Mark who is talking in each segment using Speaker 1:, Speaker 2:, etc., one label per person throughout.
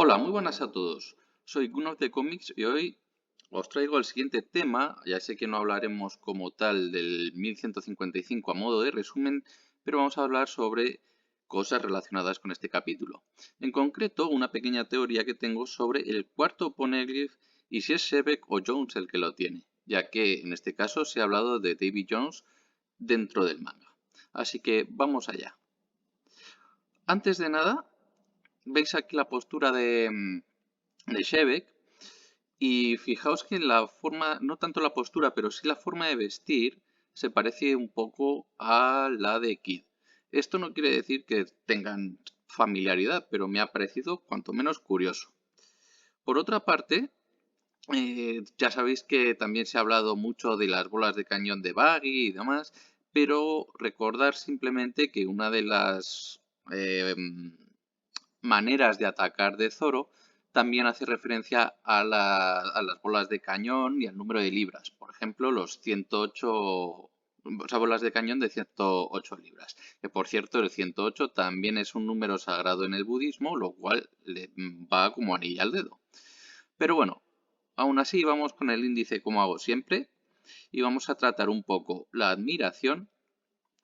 Speaker 1: Hola, muy buenas a todos. Soy Gun of the Comics y hoy os traigo el siguiente tema. Ya sé que no hablaremos como tal del 1155 a modo de resumen, pero vamos a hablar sobre cosas relacionadas con este capítulo. En concreto, una pequeña teoría que tengo sobre el cuarto poneglyph y si es Shebek o Jones el que lo tiene, ya que en este caso se ha hablado de Davy Jones dentro del manga. Así que vamos allá. Antes de nada, veis aquí la postura de Shebek. Y fijaos que la forma, no tanto la postura, pero sí la forma de vestir, se parece un poco a la de Kid. Esto no quiere decir que tengan familiaridad, pero me ha parecido cuanto menos curioso. Por otra parte, ya sabéis que también se ha hablado mucho de las bolas de cañón de Baggy y demás, pero recordar simplemente que una de las maneras de atacar de Zoro también hace referencia a las bolas de cañón y al número de libras. Por ejemplo, los 108, o sea, bolas de cañón de 108 libras. Que por cierto, el 108 también es un número sagrado en el budismo, lo cual le va como anilla al dedo. Pero bueno, aún así vamos con el índice como hago siempre y vamos a tratar un poco la admiración,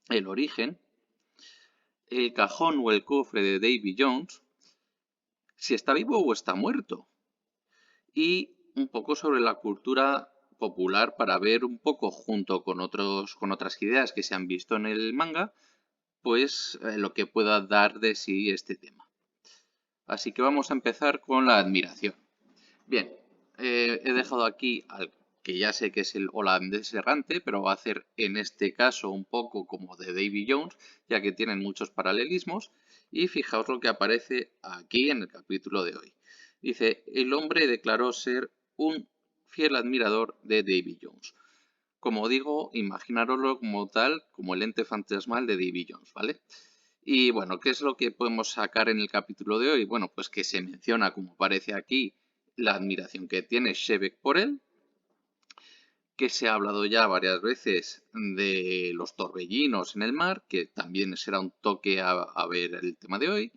Speaker 1: el origen, el cajón o el cofre de Davy Jones, si está vivo o está muerto, y un poco sobre la cultura popular para ver un poco junto con otras ideas que se han visto en el manga, pues lo que pueda dar de sí este tema. Así que vamos a empezar con la admiración. Bien, he dejado aquí al que ya sé que es el holandés errante, pero va a hacer en este caso un poco como de Davy Jones, ya que tienen muchos paralelismos. Y fijaos lo que aparece aquí en el capítulo de hoy. Dice, el hombre declaró ser un fiel admirador de Davy Jones. Como digo, imaginároslo como tal, como el ente fantasmal de Davy Jones, ¿vale? Y bueno, ¿qué es lo que podemos sacar en el capítulo de hoy? Bueno, pues que se menciona, como aparece aquí, la admiración que tiene Shebek por él, que se ha hablado ya varias veces de los torbellinos en el mar, que también será un toque a ver el tema de hoy,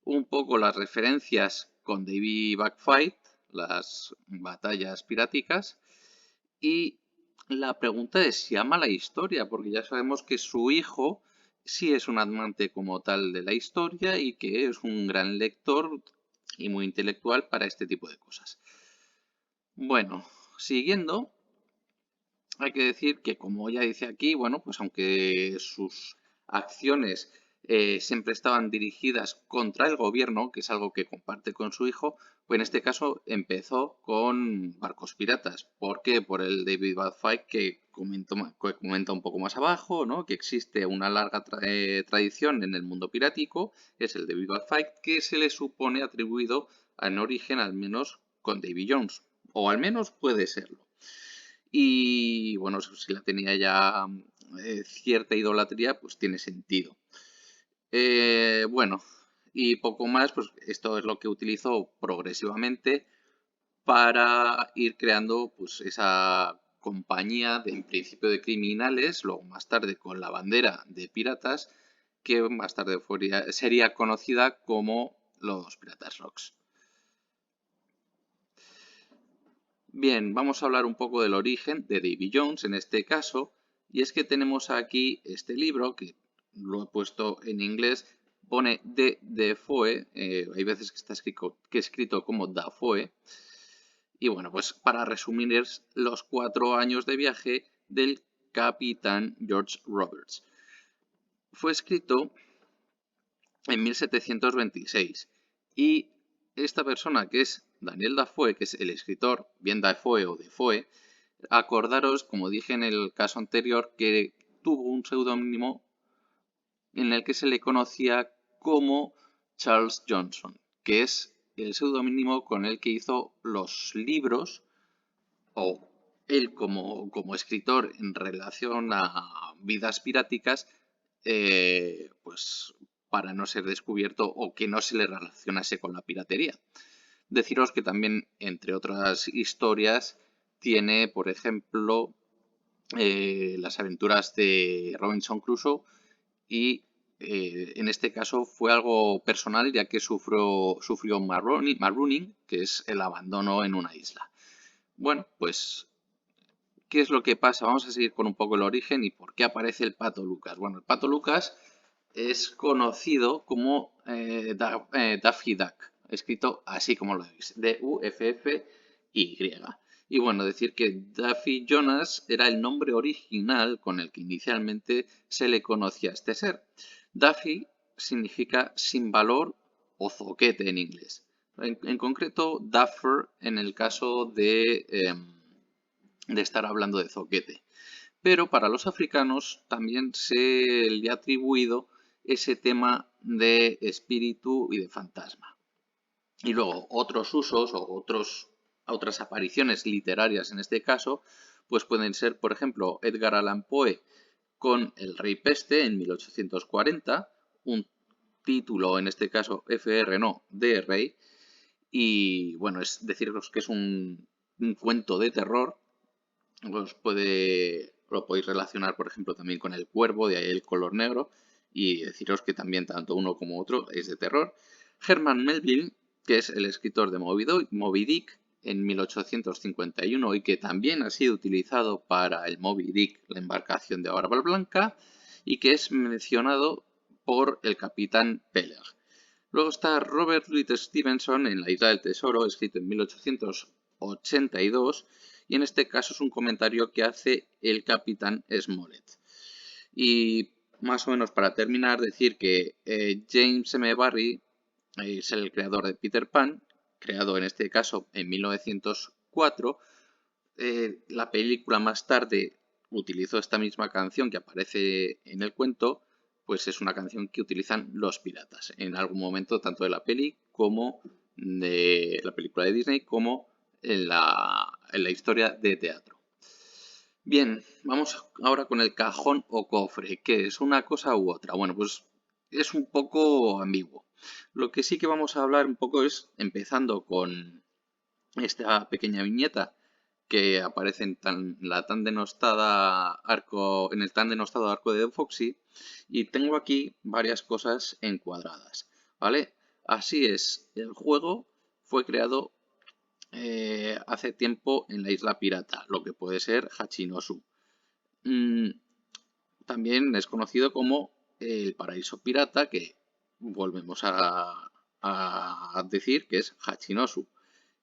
Speaker 1: un poco las referencias con Davy Backfight, las batallas piráticas, y la pregunta es si ama la historia, porque ya sabemos que su hijo sí es un amante como tal de la historia y que es un gran lector y muy intelectual para este tipo de cosas. Bueno, siguiendo, hay que decir que como ya dice aquí, bueno, pues aunque sus acciones siempre estaban dirigidas contra el gobierno, que es algo que comparte con su hijo, pues en este caso empezó con barcos piratas. ¿Por qué? Por el David Badfight que comenta un poco más abajo, ¿no? Que existe una larga tradición en el mundo pirático, que es el David Badfight, que se le supone atribuido en origen al menos con Davy Jones, o al menos puede serlo. Y bueno, si la tenía ya cierta idolatría, pues tiene sentido. Bueno, y poco más, pues esto es lo que utilizo progresivamente para ir creando pues esa compañía de, en principio de criminales, luego más tarde con la bandera de piratas, que más tarde sería conocida como los Piratas Rocks. Bien, vamos a hablar un poco del origen de Davy Jones en este caso, y es que tenemos aquí este libro, que lo he puesto en inglés, pone de Defoe, hay veces que está escrito como Dafoe, y bueno, pues para resumir es los 4 años de viaje del capitán George Roberts. Fue escrito en 1726 y esta persona que es Daniel Dafoe, que es el escritor, bien Dafoe o Defoe, acordaros, como dije en el caso anterior, que tuvo un seudónimo en el que se le conocía como Charles Johnson, que es el seudónimo con el que hizo los libros, o él como escritor en relación a vidas piráticas, pues para no ser descubierto o que no se le relacionase con la piratería. Deciros que también, entre otras historias, tiene, por ejemplo, las aventuras de Robinson Crusoe y en este caso fue algo personal, ya que sufrió marooning, que es el abandono en una isla. Bueno, pues, ¿qué es lo que pasa? Vamos a seguir con un poco el origen y por qué aparece el Pato Lucas. Bueno, el Pato Lucas es conocido como Daffy Duck, escrito así como lo veis, D-U-F-F-Y. Y bueno, decir que Daffy Jonas era el nombre original con el que inicialmente se le conocía a este ser. Daffy significa sin valor o zoquete en inglés. En concreto, Duffer en el caso de estar hablando de zoquete. Pero para los africanos también se le ha atribuido ese tema de espíritu y de fantasma. Y luego otros usos o otras apariciones literarias en este caso, pues pueden ser, por ejemplo, Edgar Allan Poe con El Rey Peste en 1840, un título, en este caso FR no, de Rey, y bueno, es deciros que es un cuento de terror. Lo podéis relacionar, por ejemplo, también con El Cuervo, de ahí el color negro, y deciros que también tanto uno como otro es de terror. Herman Melville, que es el escritor de Moby Dick en 1851 y que también ha sido utilizado para el Moby Dick, la embarcación de Barba Blanca, y que es mencionado por el capitán Peleg. Luego está Robert Louis Stevenson en La Isla del Tesoro, escrito en 1882, y en este caso es un comentario que hace el capitán Smollett. Y más o menos para terminar, decir que James M. Barrie es el creador de Peter Pan, creado en este caso en 1904. La película más tarde utilizó esta misma canción que aparece en el cuento, pues es una canción que utilizan los piratas en algún momento, tanto de la peli como de la película de Disney, como en la historia de teatro. Bien, vamos ahora con el cajón o cofre, que es una cosa u otra. Bueno, pues es un poco ambiguo. Lo que sí que vamos a hablar un poco es, empezando con esta pequeña viñeta que aparece en en el tan denostado arco de Foxy, y tengo aquí varias cosas encuadradas, ¿vale? Así es, el juego fue creado hace tiempo en la isla pirata, lo que puede ser Hachinosu. Mm, También es conocido como el paraíso pirata, que volvemos a decir que es Hachinosu.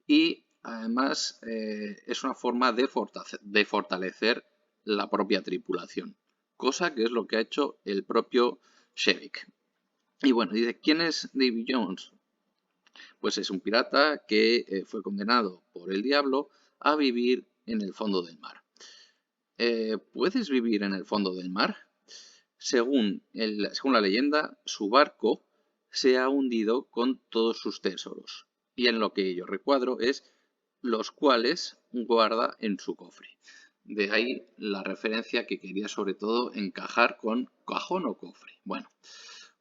Speaker 1: Y además es una forma de fortalecer la propia tripulación, cosa que es lo que ha hecho el propio Shevik. Y bueno, dice, ¿quién es Davy Jones? Pues es un pirata que fue condenado por el diablo a vivir en el fondo del mar. ¿Puedes vivir en el fondo del mar? Según la leyenda, su barco se ha hundido con todos sus tesoros, y en lo que yo recuadro es los cuales guarda en su cofre. De ahí la referencia que quería sobre todo encajar con cajón o cofre. Bueno,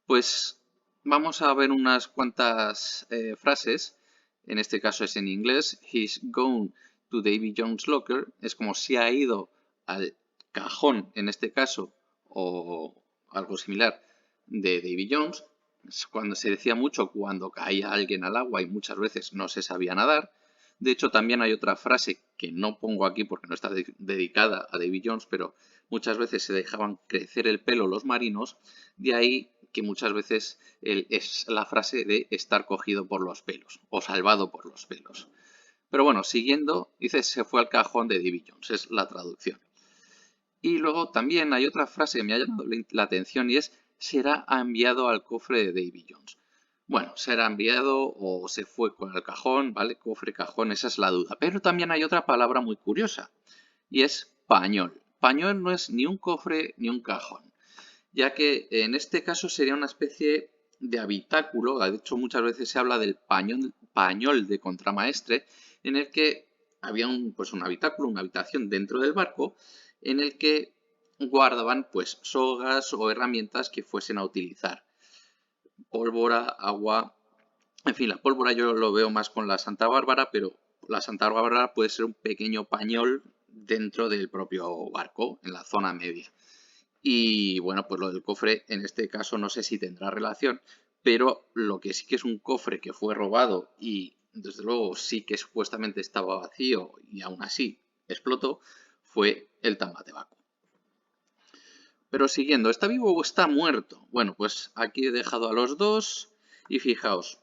Speaker 1: pues vamos a ver unas cuantas frases. En este caso es en inglés. He's gone to Davy Jones' locker. Es como si ha ido al cajón, en este caso, o algo similar, de Davy Jones. Cuando se decía mucho cuando caía alguien al agua y muchas veces no se sabía nadar. De hecho, también hay otra frase que no pongo aquí porque no está dedicada a Davy Jones, pero muchas veces se dejaban crecer el pelo los marinos. De ahí que muchas veces es la frase de estar cogido por los pelos o salvado por los pelos. Pero bueno, siguiendo, dice se fue al cajón de Davy Jones, es la traducción. Y luego también hay otra frase que me ha llamado la atención y es será enviado al cofre de Davy Jones. Bueno, será enviado o se fue con el cajón, ¿vale? Cofre, cajón, esa es la duda. Pero también hay otra palabra muy curiosa y es pañol. Pañol no es ni un cofre ni un cajón, ya que en este caso sería una especie de habitáculo. De hecho, muchas veces se habla del pañol de contramaestre, en el que había pues un habitáculo, una habitación dentro del barco, en el que guardaban pues sogas o herramientas que fuesen a utilizar. Pólvora, agua, en fin, la pólvora yo lo veo más con la Santa Bárbara, pero la Santa Bárbara puede ser un pequeño pañol dentro del propio barco, en la zona media. Y bueno, pues lo del cofre en este caso no sé si tendrá relación, pero lo que sí que es un cofre que fue robado y desde luego sí que supuestamente estaba vacío y aún así explotó, fue el Tambatebaco. Pero siguiendo, ¿está vivo o está muerto? Bueno, pues aquí he dejado a los dos y fijaos,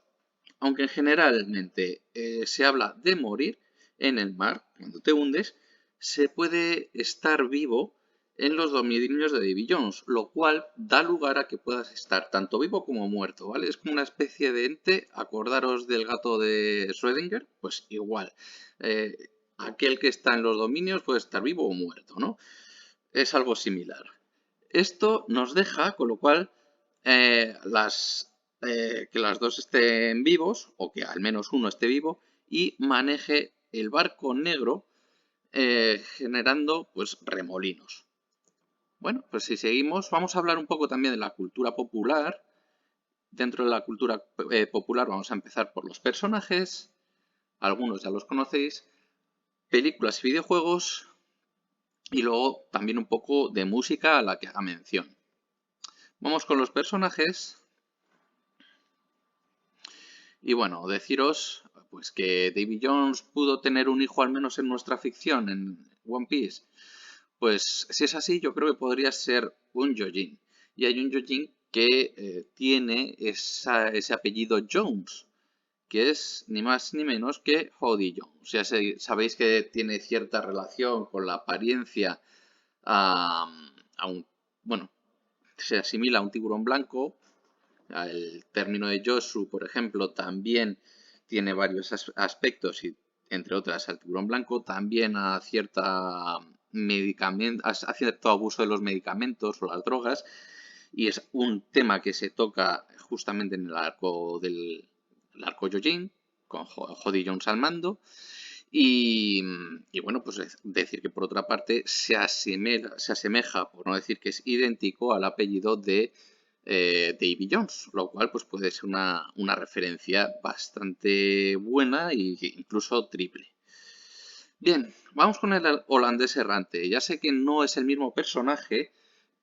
Speaker 1: aunque generalmente se habla de morir en el mar, cuando te hundes, se puede estar vivo en los dominios de Davy Jones, lo cual da lugar a que puedas estar tanto vivo como muerto, ¿vale? Es como una especie de ente, acordaros del gato de Schrödinger, pues igual. Eh, aquel que está en los dominios puede estar vivo o muerto, ¿no? Es algo similar. Esto nos deja, con lo cual, que las dos estén vivos, o que al menos uno esté vivo, y maneje el barco negro generando pues remolinos. Bueno, pues si seguimos, vamos a hablar un poco también de la cultura popular. Dentro de la cultura popular vamos a empezar por los personajes, algunos ya los conocéis, películas y videojuegos, y luego también un poco de música a la que haga mención. Vamos con los personajes. Y bueno, deciros pues que Davy Jones pudo tener un hijo al menos en nuestra ficción, en One Piece. Pues si es así, yo creo que podría ser un Yojin. Y hay un Yojin que tiene ese apellido Jones, que es ni más ni menos que Jody Jones. Ya sabéis que tiene cierta relación con la apariencia a un, bueno, se asimila a un tiburón blanco. El término de Josu, por ejemplo, también tiene varios aspectos y, entre otras, al tiburón blanco, también a a cierto abuso de los medicamentos o las drogas, y es un tema que se toca justamente en el arco Yojin, con Jody Jones al mando, y bueno, pues decir que por otra parte se asemeja, por no decir que es idéntico al apellido de Davy Jones, lo cual pues puede ser una referencia bastante buena e incluso triple. Bien, vamos con el holandés errante. Ya sé que no es el mismo personaje,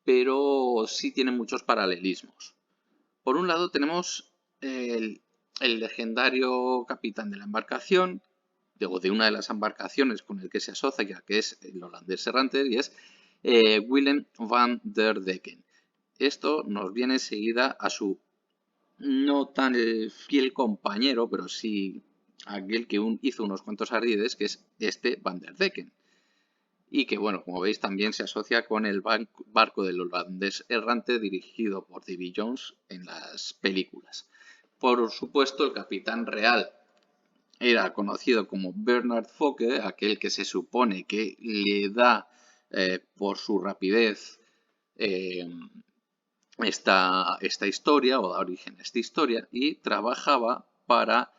Speaker 1: pero sí tiene muchos paralelismos. Por un lado tenemos el legendario capitán de la embarcación, de una de las embarcaciones con el que se asocia, que es el holandés errante, y es Willem van der Decken. Esto nos viene enseguida a su no tan fiel compañero, pero sí aquel que hizo unos cuantos ardides, que es este Van der Decken. Y que, bueno, como veis, también se asocia con el barco del holandés errante dirigido por Davy Jones en las películas. Por supuesto, el capitán real era conocido como Bernard Focke, aquel que se supone que le da por su rapidez eh, esta historia o da origen a esta historia y trabajaba para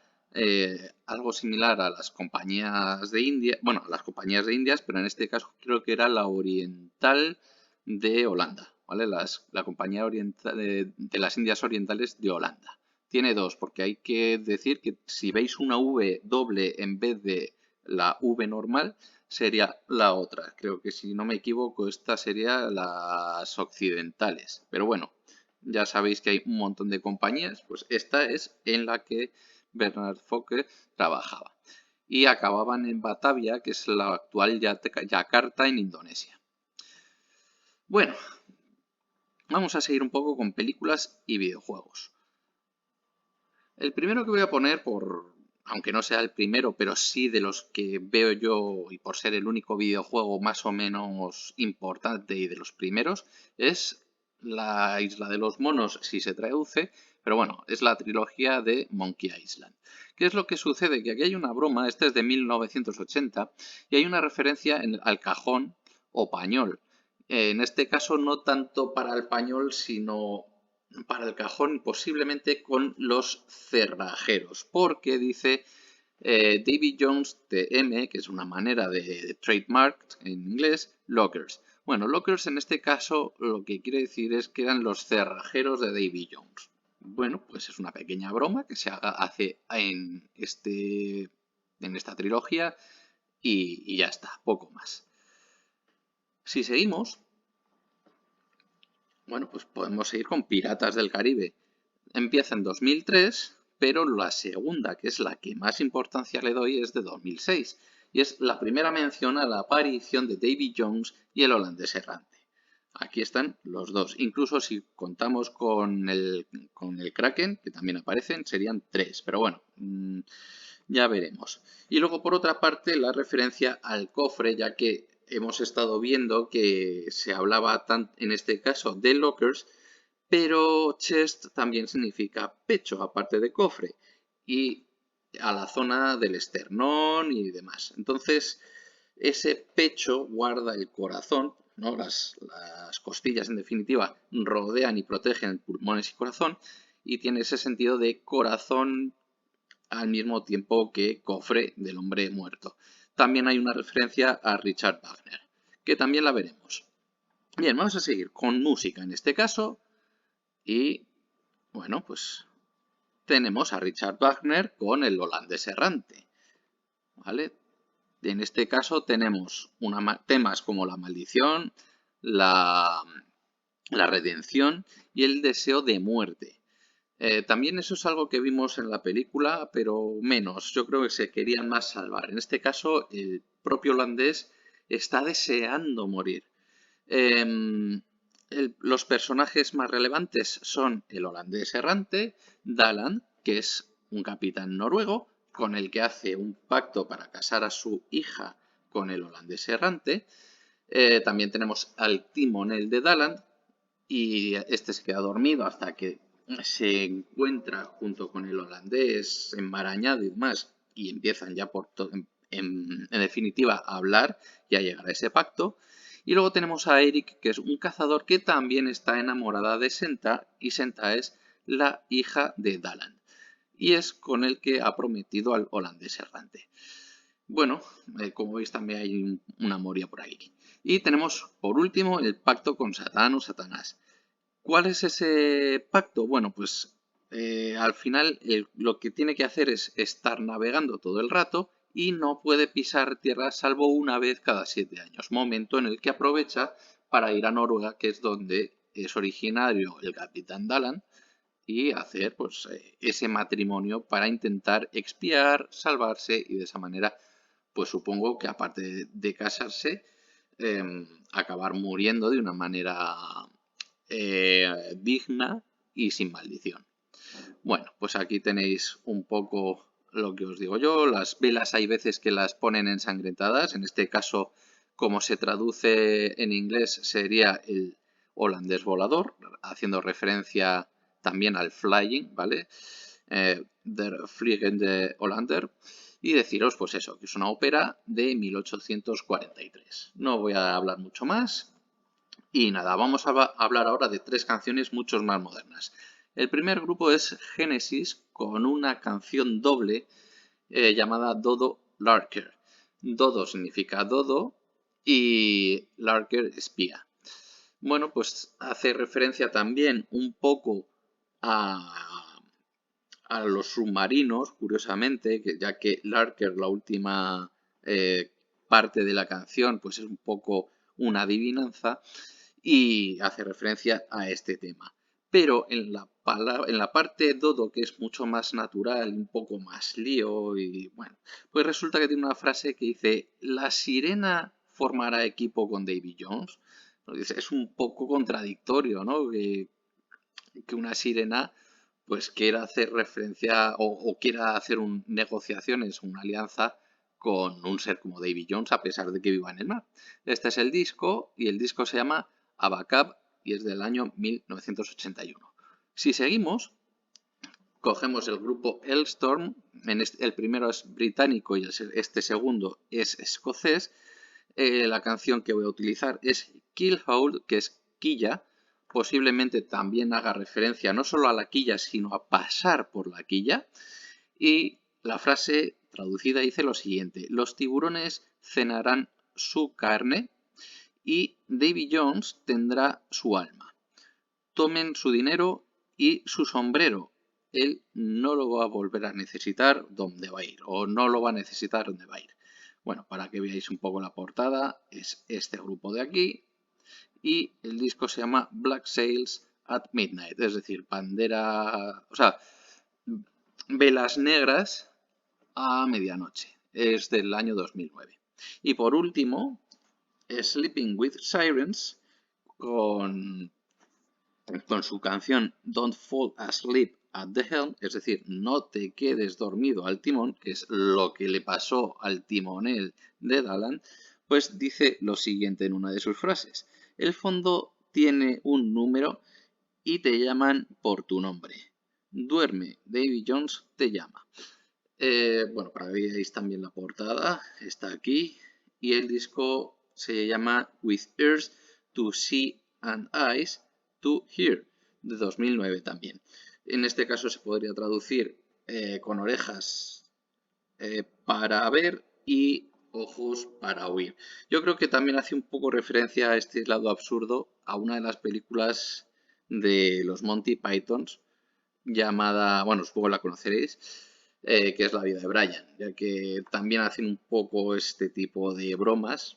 Speaker 1: algo similar a las compañías de India, bueno, a las compañías de Indias, pero en este caso creo que era la Oriental de Holanda, ¿vale? La compañía oriental de las Indias Orientales de Holanda. Tiene dos, porque hay que decir que si veis una V doble en vez de la V normal, sería la otra. Creo que si no me equivoco, esta sería las occidentales. Pero bueno, ya sabéis que hay un montón de compañías, pues esta es en la que Bernard Focke trabajaba. Y acababan en Batavia, que es la actual Yakarta en Indonesia. Bueno, vamos a seguir un poco con películas y videojuegos. El primero que voy a poner, aunque no sea el primero, pero sí de los que veo yo y por ser el único videojuego más o menos importante y de los primeros, es la Isla de los Monos, si se traduce, pero bueno, es la trilogía de Monkey Island. ¿Qué es lo que sucede? Que aquí hay una broma, este es de 1980, y hay una referencia al cajón o pañol. En este caso no tanto para el pañol, sino para el cajón posiblemente con los cerrajeros, porque dice Davy Jones TM, que es una manera de trademark en inglés, lockers. Bueno, lockers en este caso lo que quiere decir es que eran los cerrajeros de Davy Jones. Bueno, pues es una pequeña broma que se hace en esta trilogía y ya está, poco más. Si seguimos, Bueno, pues podemos seguir con Piratas del Caribe. Empieza en 2003, pero la segunda, que es la que más importancia le doy, es de 2006. Y es la primera mención a la aparición de Davy Jones y el holandés errante. Aquí están los dos. Incluso si contamos con el Kraken, que también aparecen, serían tres. Pero bueno, ya veremos. Y luego, por otra parte, la referencia al cofre, ya que hemos estado viendo que se hablaba en este caso de lockers, pero chest también significa pecho, aparte de cofre, y a la zona del esternón y demás. Entonces, ese pecho guarda el corazón, ¿no? Las costillas, en definitiva, rodean y protegen pulmones y corazón, y tiene ese sentido de corazón al mismo tiempo que cofre del hombre muerto. También hay una referencia a Richard Wagner, que también la veremos. Bien, vamos a seguir con música en este caso. Y bueno, pues tenemos a Richard Wagner con el holandés errante, ¿vale? En este caso tenemos temas como la maldición, la, la redención y el deseo de muerte. También eso es algo que vimos en la película, pero menos. Yo creo que se querían más salvar. En este caso, el propio holandés está deseando morir. Em, los personajes más relevantes son el holandés errante, Dalan, que es un capitán noruego, con el que hace un pacto para casar a su hija con el holandés errante. También tenemos al timonel de Dalan, y este se queda dormido hasta que se encuentra junto con el holandés enmarañado y demás, y empiezan ya en definitiva a hablar y a llegar a ese pacto. Y luego tenemos a Eric, que es un cazador que también está enamorada de Senta, y Senta es la hija de Dalan, y es con el que ha prometido al holandés errante. Bueno, como veis también hay una moria por ahí. Y tenemos por último el pacto con Satán o Satanás. ¿Cuál es ese pacto? Bueno, pues al final lo que tiene que hacer es estar navegando todo el rato y no puede pisar tierra salvo una vez cada 7 años, momento en el que aprovecha para ir a Noruega, que es donde es originario el capitán Dalan, y hacer pues, ese matrimonio para intentar expiar, salvarse y de esa manera, pues supongo que aparte de casarse, acabar muriendo de una manera digna y sin maldición. Bueno, pues aquí tenéis un poco lo que os digo yo. Las velas hay veces que las ponen ensangrentadas. En este caso, como se traduce en inglés, sería el holandés volador, haciendo referencia también al flying, ¿vale? Der Fliegende Hollander. Y deciros, pues eso, que es una ópera de 1843. No voy a hablar mucho más. Y nada, vamos a hablar ahora de tres canciones mucho más modernas. El primer grupo es Genesis con una canción doble llamada Dodo Larker. Dodo significa dodo y Larker espía. Bueno, pues hace referencia también un poco a los submarinos, curiosamente, ya que Larker, la última parte de la canción, pues es un poco una adivinanza y hace referencia a este tema. Pero en la parte dodo, que es mucho más natural, un poco más lío, y bueno, pues resulta que tiene una frase que dice, la sirena formará equipo con Davy Jones. Es un poco contradictorio, ¿no? Que una sirena pues quiera hacer referencia o quiera hacer negociaciones, una alianza con un ser como Davy Jones a pesar de que viva en el mar. Este es el disco y el disco se llama Abacab y es del año 1981. Si seguimos, cogemos el grupo Hellstorm, el primero es británico y este segundo es escocés. La canción que voy a utilizar es Kill Hold, que es quilla. Posiblemente también haga referencia no solo a la quilla, sino a pasar por la quilla. Y la frase traducida dice lo siguiente: los tiburones cenarán su carne y Davy Jones tendrá su alma. Tomen su dinero y su sombrero. Él no lo va a volver a necesitar donde va a ir, o no lo va a necesitar donde va a ir. Bueno, para que veáis un poco la portada, es este grupo de aquí. y el disco se llama Black Sails at Midnight, es decir, bandera, o sea, velas negras a medianoche. Es del año 2009. Y por último, Sleeping with Sirens con, con su canción Don't Fall Asleep at the Helm, es decir, no te quedes dormido al timón, que es lo que le pasó al timonel de Daland, pues dice lo siguiente en una de sus frases. El fondo tiene un número y te llaman por tu nombre. Duerme, Davy Jones te llama. Bueno, para que veáis también la portada, está aquí. Y el disco se llama With Ears to See and Eyes to Hear, de 2009 también. En este caso se podría traducir con orejas para ver y ojos para oír. Yo creo que también hace un poco referencia a este lado absurdo a una de las películas de los Monty Pythons llamada, bueno, supongo la conoceréis, que es La vida de Brian, ya que también hacen un poco este tipo de bromas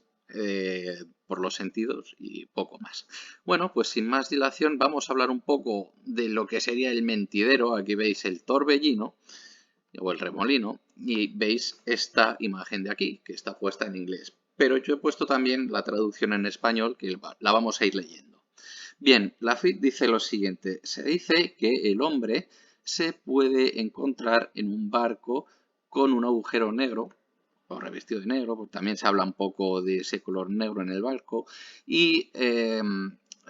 Speaker 1: por los sentidos y poco más. Bueno, pues sin más dilación vamos a hablar un poco de lo que sería el mentidero. Aquí veis el torbellino o el remolino y veis esta imagen de aquí, que está puesta en inglés. Pero yo he puesto también la traducción en español, que la vamos a ir leyendo. Bien, la FIT dice lo siguiente. Se dice que el hombre se puede encontrar en un barco con un agujero negro, o revestido de negro, porque también se habla un poco de ese color negro en el barco, y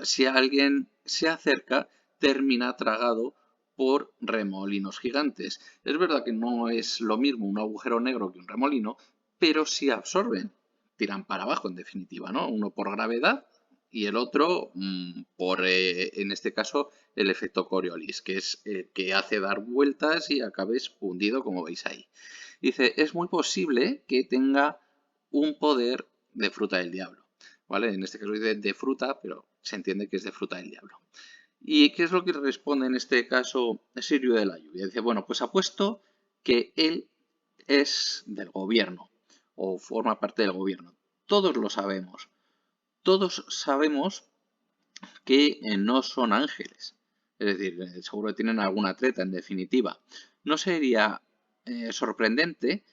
Speaker 1: si alguien se acerca, termina tragado por remolinos gigantes. Es verdad que no es lo mismo un agujero negro que un remolino, pero sí absorben, tiran para abajo en definitiva, ¿no? Uno por gravedad y el otro por, en este caso, el efecto Coriolis, que es el que hace dar vueltas y acabes hundido, como veis ahí. Dice, es muy posible que tenga un poder de fruta del diablo, ¿vale? En este caso dice de fruta, pero se entiende que es de fruta del diablo. ¿Y qué es lo que responde en este caso Sirio de la Lluvia? Dice, bueno, pues apuesto que él es del gobierno o forma parte del gobierno. Todos lo sabemos. Todos sabemos que no son ángeles. Es decir, seguro que tienen alguna treta, en definitiva. No sería sorprendente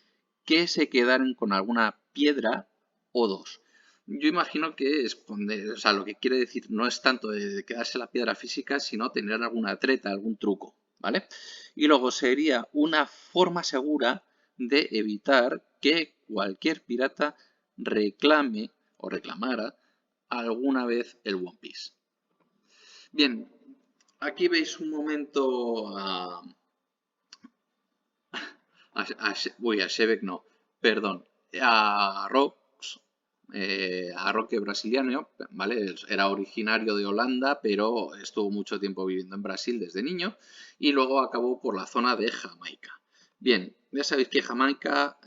Speaker 1: que se quedaran con alguna piedra o dos. Yo imagino que o sea, lo que quiere decir no es tanto de quedarse la piedra física, sino tener alguna treta, algún truco, ¿vale? Y luego sería una forma segura de evitar que cualquier pirata reclame o reclamara alguna vez el One Piece. Bien, aquí veis un momento a Shebek no, perdón, a Rox, a Roque brasiliano, ¿vale? Era originario de Holanda, pero estuvo mucho tiempo viviendo en Brasil desde niño y luego acabó por la zona de Jamaica. Bien, ya sabéis que Jamaica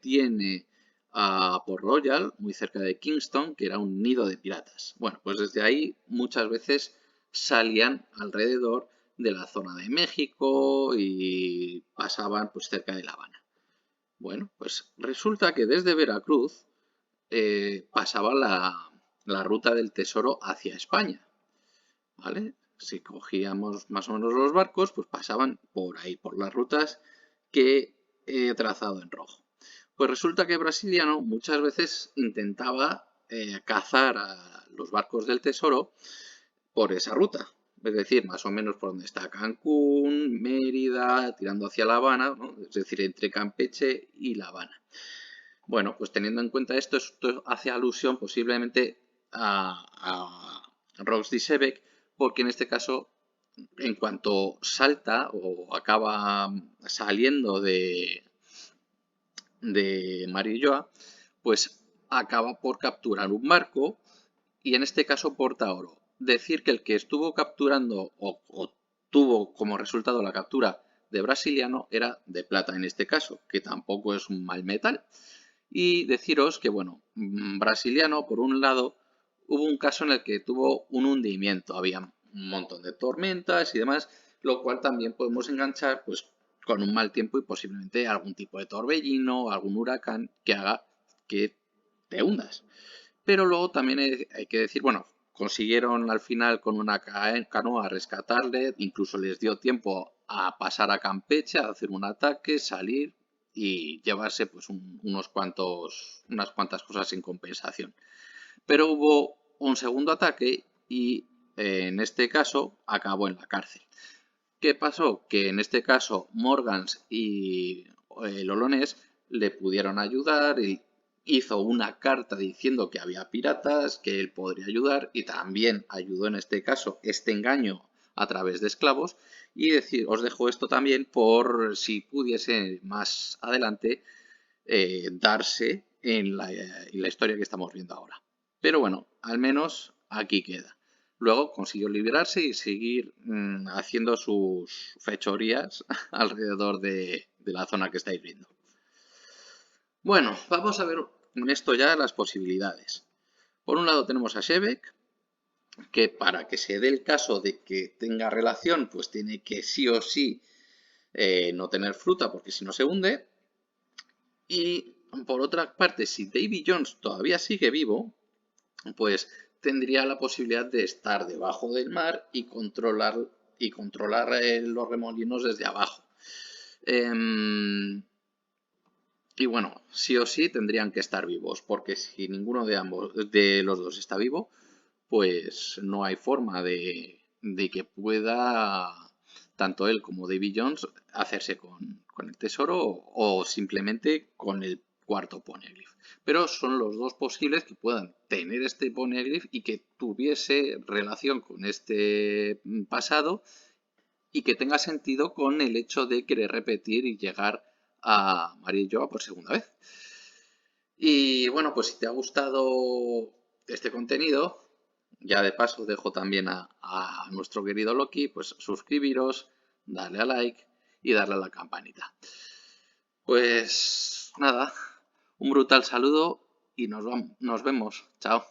Speaker 1: tiene a Port Royal, muy cerca de Kingston, que era un nido de piratas. Bueno, pues desde ahí muchas veces salían alrededor de la zona de México y pasaban pues cerca de La Habana. Bueno, pues resulta que desde Veracruz pasaba la ruta del tesoro hacia España, ¿vale? Si cogíamos más o menos los barcos, pues pasaban por ahí, por las rutas que he trazado en rojo. Pues resulta que Brasiliano muchas veces intentaba cazar a los barcos del tesoro por esa ruta. Es decir, más o menos por donde está Cancún, Mérida, tirando hacia La Habana, ¿no? Es decir, entre Campeche y La Habana. Bueno, pues teniendo en cuenta esto hace alusión posiblemente a Rox Sebek, porque en este caso, en cuanto salta o acaba saliendo de Marilloa, pues acaba por capturar un barco y en este caso porta oro. Decir que el que estuvo capturando o tuvo como resultado la captura de Brasiliano era de plata en este caso, que tampoco es un mal metal. Y deciros que, bueno, Brasiliano, por un lado, hubo un caso en el que tuvo un hundimiento, había un montón de tormentas y demás, lo cual también podemos enganchar pues con un mal tiempo y posiblemente algún tipo de torbellino, algún huracán que haga que te hundas. Pero luego también hay que decir, bueno, consiguieron al final con una canoa rescatarle, incluso les dio tiempo a pasar a Campeche, a hacer un ataque, salir y llevarse pues unas cuantas cosas en compensación. Pero hubo un segundo ataque y en este caso acabó en la cárcel. ¿Qué pasó? Que en este caso Morgans y el Olonés le pudieron ayudar y hizo una carta diciendo que había piratas, que él podría ayudar y también ayudó en este caso este engaño a través de esclavos y decir, os dejo esto también por si pudiese más adelante darse en la historia que estamos viendo ahora. Pero bueno, al menos aquí queda. Luego consiguió liberarse y seguir haciendo sus fechorías alrededor de la zona que estáis viendo. Bueno, vamos a ver con esto ya las posibilidades. Por un lado tenemos a Shebek, que para que se dé el caso de que tenga relación, pues tiene que sí o sí no tener fruta, porque si no se hunde. Y por otra parte, si Davy Jones todavía sigue vivo, pues tendría la posibilidad de estar debajo del mar y controlar los remolinos desde abajo. Y bueno, sí o sí tendrían que estar vivos, porque si ninguno de los dos está vivo, pues no hay forma de que pueda tanto él como Davy Jones hacerse con el tesoro o simplemente con el cuarto Poneglyph. Pero son los dos posibles que puedan tener este Poneglyph y que tuviese relación con este pasado y que tenga sentido con el hecho de querer repetir y llegar a María Joa por segunda vez. Y bueno, pues si te ha gustado este contenido, ya de paso dejo también a nuestro querido Loki, pues suscribiros, darle a like y darle a la campanita. Pues nada, un brutal saludo y nos vemos. Chao.